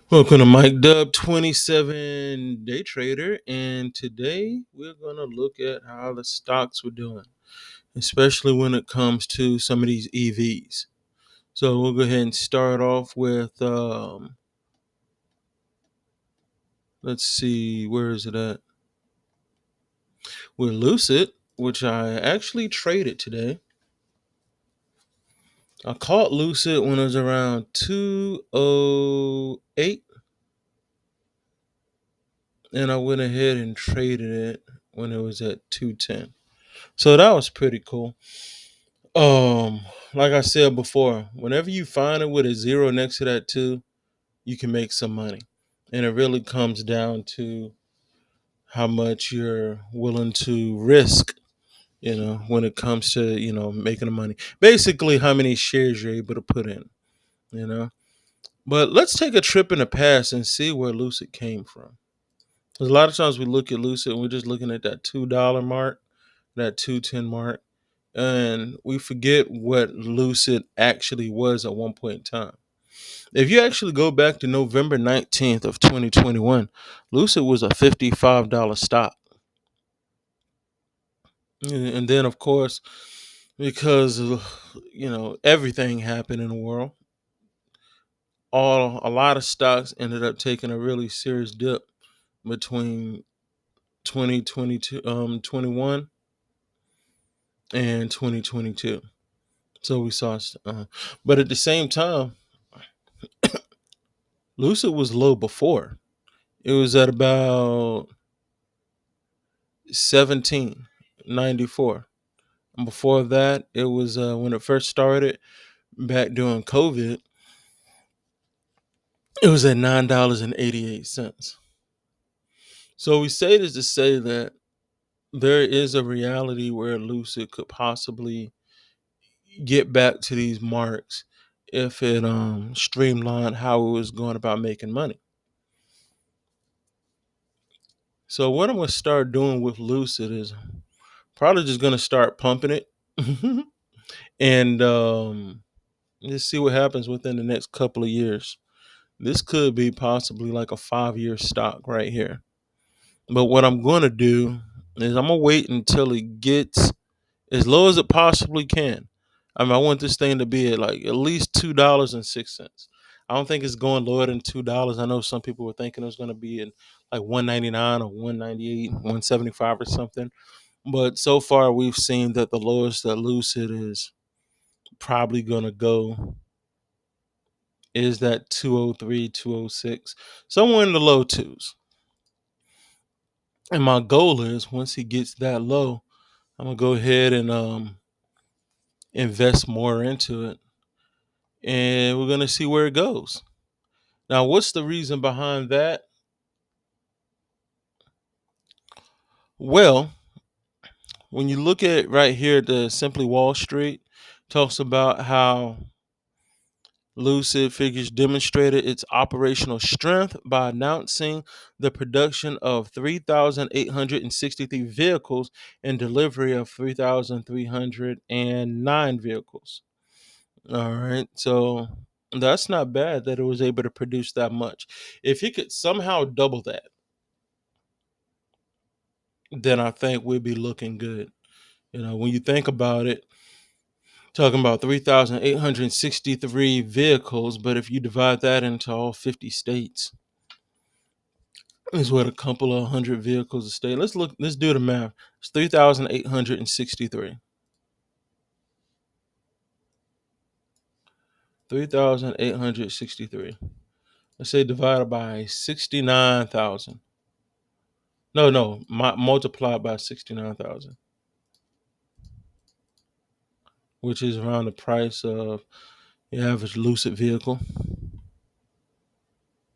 Welcome to Mike Dub 27 Day Trader, and today we're going to look at how the stocks were doing, especially when it comes to some of these EVs. So we'll go ahead and start off with, let's see, where is it at? With Lucid, which I actually traded today. I caught Lucid when it was around 208, and I went ahead and traded it when it was at 210. So that was pretty cool. Um, like I said before, whenever you find it with a zero next to that two, you can make some money. And it really comes down to how much you're willing to risk, when it comes to, making the money. Basically, how many shares you're able to put in, you know. But let's take a trip in the past and see where Lucid came from. Because a lot of times we look at Lucid and we're just looking at that $2 mark, that 210 mark, and we forget what Lucid actually was at one point in time. If you actually go back to November 19th of 2021, Lucid was a $55 stock. And then, of course, because everything happened in the world, a lot of stocks ended up taking a really serious dip between 2022 21 and 2022. So we saw, but at the same time, Lucid was low before. It was at about 1794. And before that, it was when it first started back during COVID, it was at $9.88. So we say this to say that there is a reality where Lucid could possibly get back to these marks if it streamlined how it was going about making money. So what I'm going to start doing with Lucid is probably just going to start pumping it and just see what happens within the next couple of years. This could be possibly like a 5-year stock right here. But what I'm going to do is I'm going to wait until it gets as low as it possibly can. I mean, I want this thing to be at least $2.06. I don't think it's going lower than $2. I know some people were thinking it was going to be in like 199 or 198, 175 or something. But so far, we've seen that the lowest that Lucid is probably going to go is that 203, 206, somewhere in the low twos. And my goal is once he gets that low, I'm going to go ahead and invest more into it. And we're going to see where it goes. Now, what's the reason behind that? Well, when you look at right here, the Simply Wall Street talks about how Lucid Figures demonstrated its operational strength by announcing the production of 3,863 vehicles and delivery of 3,309 vehicles. All right, so that's not bad that it was able to produce that much. If he could somehow double that, then I think we'd be looking good. When you think about it, talking about 3,863 vehicles, but if you divide that into all 50 states, is what a couple of hundred vehicles a state. Let's do the math. It's 3,863. 3,863. Let's say divided by 69,000. No, multiplied by 69,000, which is around the price of the average Lucid vehicle.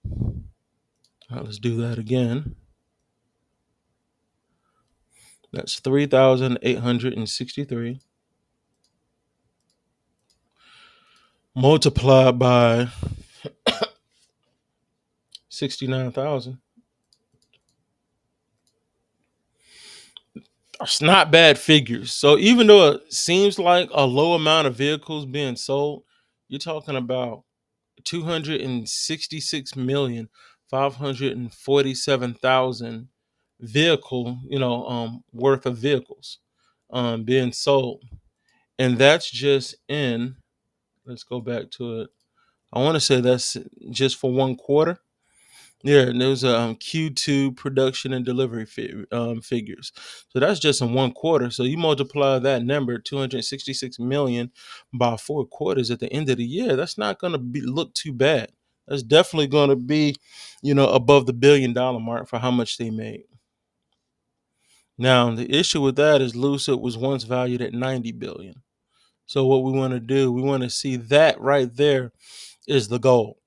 All right, let's do that again. That's 3,863 multiplied by 69,000. It's not bad figures. So even though it seems like a low amount of vehicles being sold, you're talking about 266,547,000 vehicle, worth of vehicles being sold. And that's just in, let's go back to it. I want to say that's just for one quarter. Yeah, and there's a Q2 production and delivery figures. So that's just in one quarter. So you multiply that number, 266 million, by 4 quarters at the end of the year. That's not going to look too bad. That's definitely going to be, above the $1 billion mark for how much they made. Now the issue with that is Lucid was once valued at 90 billion. So what we want to do, we want to see that right there is the goal.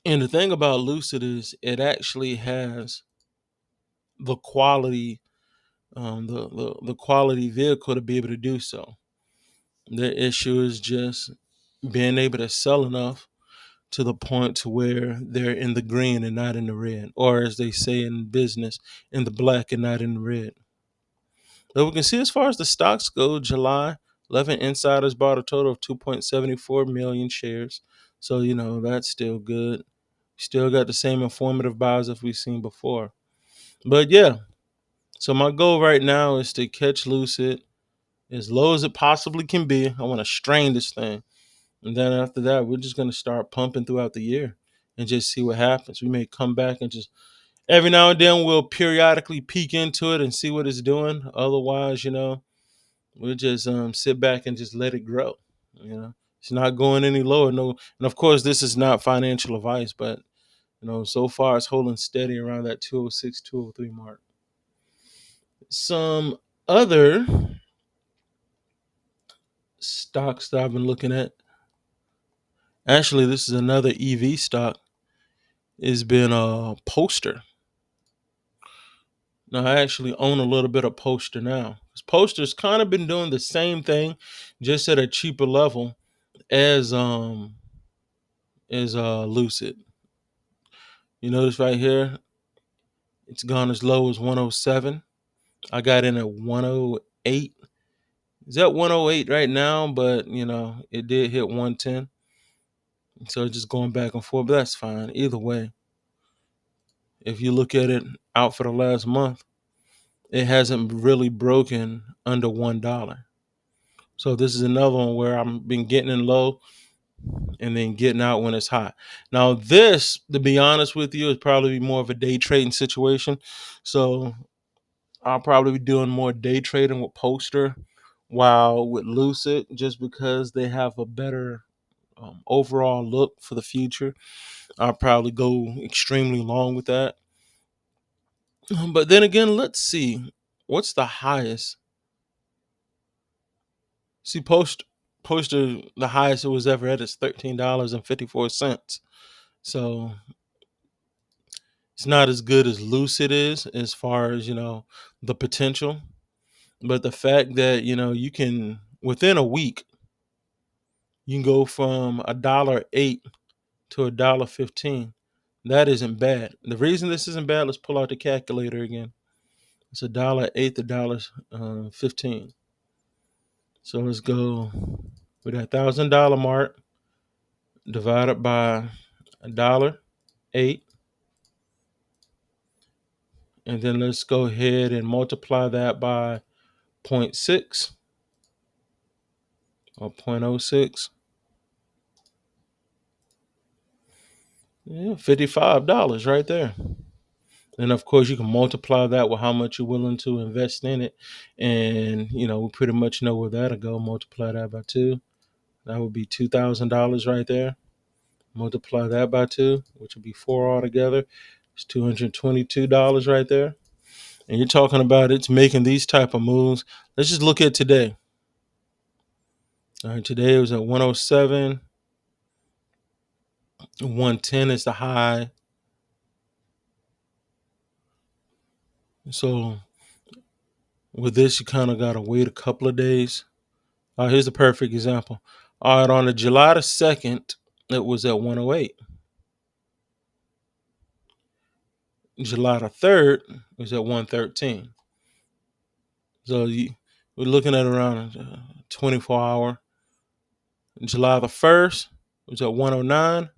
And the thing about Lucid is it actually has the quality, the quality vehicle to be able to do so. The issue is just being able to sell enough to the point to where they're in the green and not in the red, or as they say in business, in the black and not in the red. So we can see as far as the stocks go, July 11 insiders bought a total of 2.74 million shares. So, that's still good. Still got the same informative buys as we've seen before. But yeah, so my goal right now is to catch Lucid as low as it possibly can be. I want to strain this thing. And then after that, we're just going to start pumping throughout the year and just see what happens. We may come back and just every now and then we'll periodically peek into it and see what it's doing. Otherwise, we'll just sit back and just let it grow. It's not going any lower. No, and of course, this is not financial advice, but so far it's holding steady around that 206, 203 mark. Some other stocks that I've been looking at. Actually, this is another EV stock. It's been a Poster. Now I actually own a little bit of Poster now. Poster's kind of been doing the same thing, just at a cheaper level as Lucid. You notice right here, it's gone as low as 107. I got in at 108. It's at 108 right now, but it did hit 110. So it's just going back and forth, but that's fine. Either way, if you look at it out for the last month, it hasn't really broken under $1. So this is another one where I've been getting in low and then getting out when it's hot. Now this, to be honest with you, is probably more of a day trading situation. So I'll probably be doing more day trading with Poster, while with Lucid, just because they have a better overall look for the future, I'll probably go extremely long with that. But then again, let's see. What's the highest? See, Poster, the highest it was ever at is $13.54. So it's not as good as Lucid is as far as, the potential. But the fact that, you can, within a week, you can go from $1.08 to $1.15. That isn't bad. The reason this isn't bad, let's pull out the calculator again. It's $1.08 to $1.15. So let's go with that $1,000 mark divided by $1.08, and then let's go ahead and multiply that by 0.6 or 0.06. Yeah, $55 right there. And of course, you can multiply that with how much you're willing to invest in it. And, we pretty much know where that'll go. Multiply that by 2. That would be $2,000 right there. Multiply that by 2, which would be 4 altogether. It's $222 right there. And you're talking about it's making these type of moves. Let's just look at today. All right, today it was at 107. 110 is the high. So with this, you kind of got to wait a couple of days. Here's a perfect example. All right, on the July the 2nd, it was at 108. July the 3rd, it was at 113. So we're looking at around 24 hour. July the 1st, It was at 109.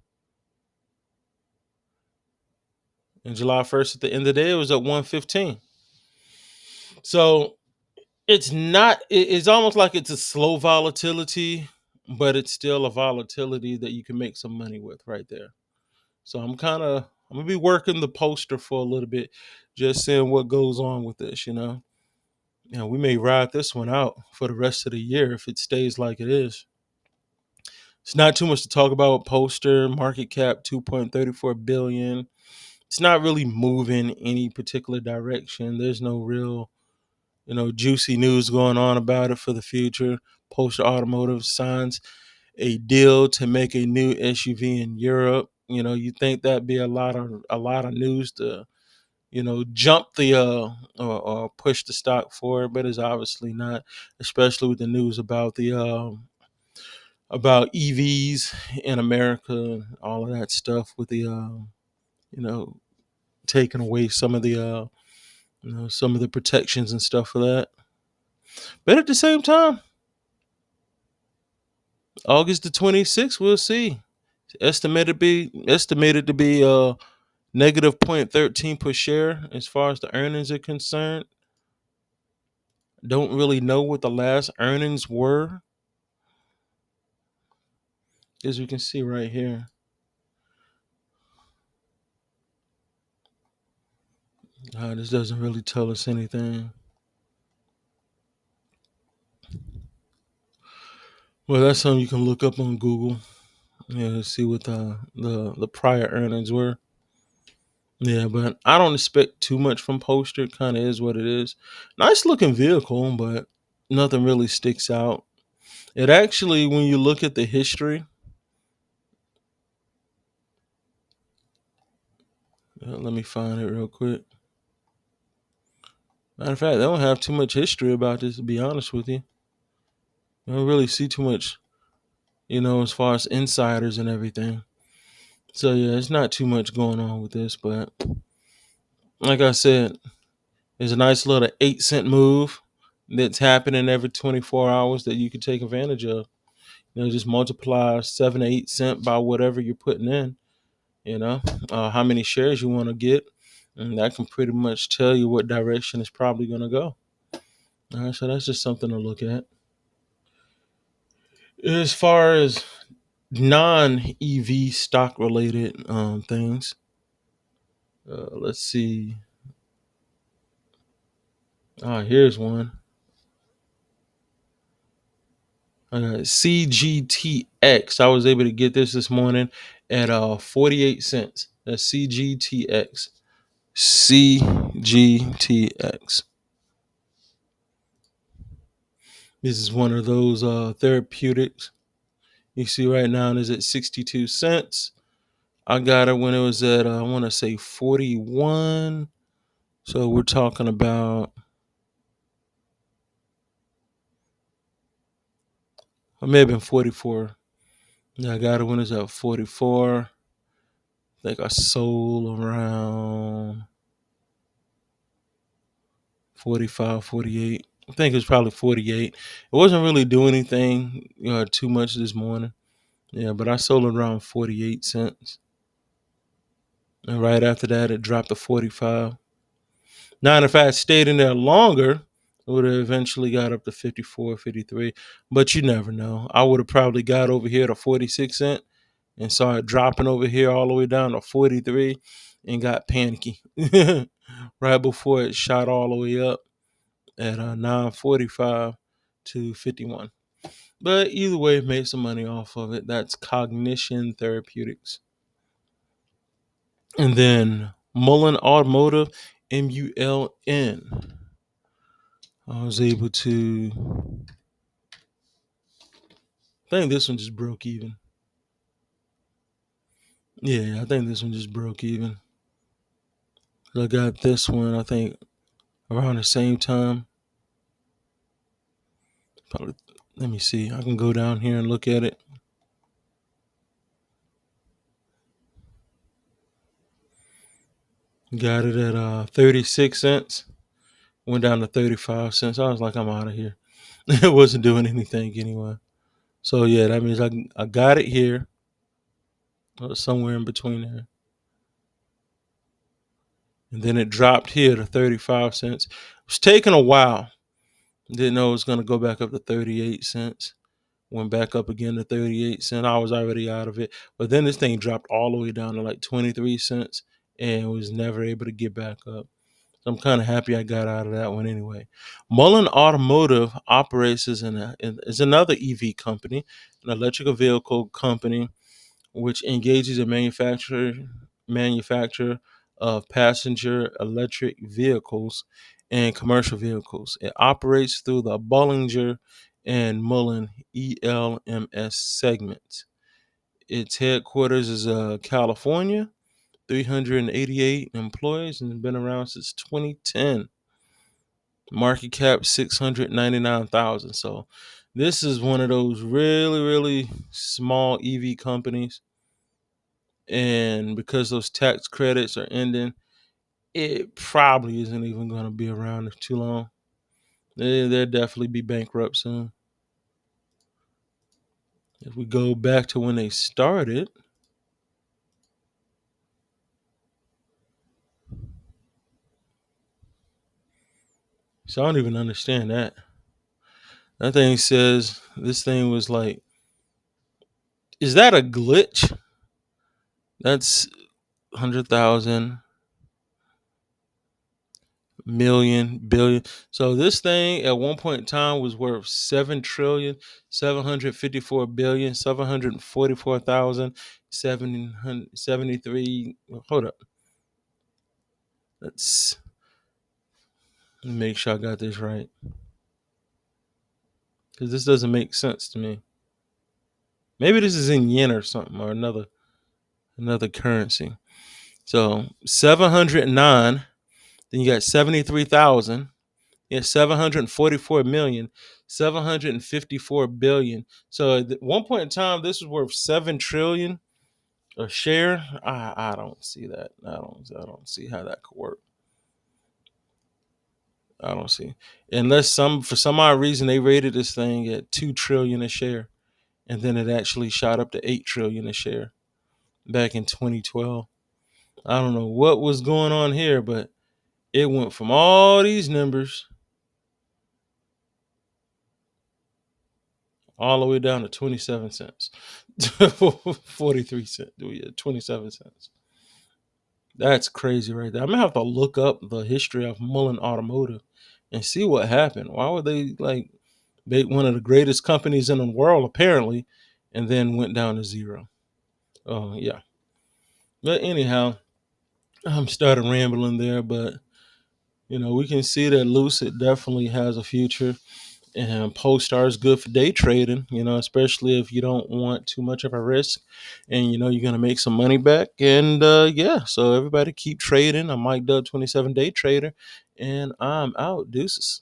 And July 1st at the end of the day, it was at 115. So it's almost like it's a slow volatility, but it's still a volatility that you can make some money with right there. So I'm gonna be working the poster for a little bit, just seeing what goes on with this, you know. We may ride this one out for the rest of the year if it stays like it is. It's not too much to talk about with poster, market cap 2.34 billion. It's not really moving any particular direction. There's no real, juicy news going on about it for the future. Poster Automotive signs a deal to make a new SUV in Europe. You think that'd be a lot of news to, jump the or push the stock forward, but it's obviously not, especially with the news about EVs in America, all of that stuff with the you know taking away some of the protections and stuff for that. But at the same time, August the 26th, we'll see. It's estimated to be negative 0.13 per share as far as the earnings are concerned. Don't really know what the last earnings were, as we can see right here. This doesn't really tell us anything. Well, that's something you can look up on Google. Yeah, to see what the prior earnings were. Yeah, but I don't expect too much from Poster. Kind of is what it is. Nice looking vehicle, but nothing really sticks out. It actually, when you look at the history, let me find it real quick. Matter of fact, they don't have too much history about this, to be honest with you. I don't really see too much, as far as insiders and everything. So yeah, it's not too much going on with this, but like I said, it's a nice little 8 cent move that's happening every 24 hours that you can take advantage of. Just multiply 7 or 8 cent by whatever you're putting in. How many shares you want to get, and that can pretty much tell you what direction it's probably going to go. All right, so that's just something to look at. As far as non-EV stock related things, let's see. Here's one. I got CGTX. I was able to get this morning at 48 cents. That's CGTX. CGTX. This is one of those therapeutics. You see right now it's at 62 cents. I got it when it was at, I want to say 41. So we're talking about, it may have been 44. Yeah, I got it when it was at 44. I think I sold around 45, 48. I think it was probably 48. It wasn't really doing anything too much this morning. Yeah, but I sold around 48 cents. And right after that, it dropped to 45. Now, if I had stayed in there longer, it would have eventually got up to 54, 53. But you never know. I would have probably got over here to 46 cents and saw it dropping over here all the way down to 43 and got panicky right before it shot all the way up at 9:45 to 51. But either way, made some money off of it. That's Cognition Therapeutics. And then Mullen Automotive, MULN. I was able to, I think this one just broke even. Yeah, I think this one just broke even. I got this one, I think, around the same time. Probably, let me see. I can go down here and look at it. Got it at 36 cents. Went down to 35 cents. I was like, I'm out of here. It wasn't doing anything anyway. So yeah, that means I got it here. somewhere in between there. And then it dropped here to 35 cents. It was taking a while. Didn't know it was going to go back up to 38 cents. Went back up again to 38 cents. I was already out of it. But then this thing dropped all the way down to like 23 cents and was never able to get back up. So I'm kind of happy I got out of that one anyway. Mullen Automotive operates as another EV company, an electrical vehicle company which engages in manufacture of passenger electric vehicles and commercial vehicles. It operates through the Bollinger and Mullen ELMS segments. Its headquarters is California, 388 employees, and been around since 2010. Market cap 699,000. So this is one of those really, really small EV companies, and because those tax credits are ending, it probably isn't even going to be around for too long. They'll definitely be bankrupt soon. If we go back to when they started, so I don't even understand that. That thing says this thing was like, is that a glitch? That's 100,000 million billion. So this thing at one point in time was worth 7,754,744,773. Hold up. Let's make sure I got this right, because this doesn't make sense to me. Maybe this is in yen or something, or another currency. So 709. Then you got 73,000. Yeah, 744 million, 754 billion. So at one point in time, this was worth 7 trillion a share. I don't see that. I don't see how that could work. I don't see, unless for some odd reason they rated this thing at 2 trillion a share, and then it actually shot up to 8 trillion a share back in 2012. I don't know what was going on here, but it went from all these numbers all the way down to 27 cents. 43 cents. 27 cents. That's crazy right there. I'm gonna have to look up the history of Mullen Automotive and see what happened. Why were they like one of the greatest companies in the world apparently, and then went down to zero? Oh yeah. But anyhow, I'm started rambling there, but we can see that Lucid definitely has a future. And Polestar is good for day trading, especially if you don't want too much of a risk, and you're gonna make some money back. And yeah, so everybody keep trading. I'm Mike Dub, 27 day trader, and I'm out. Deuces.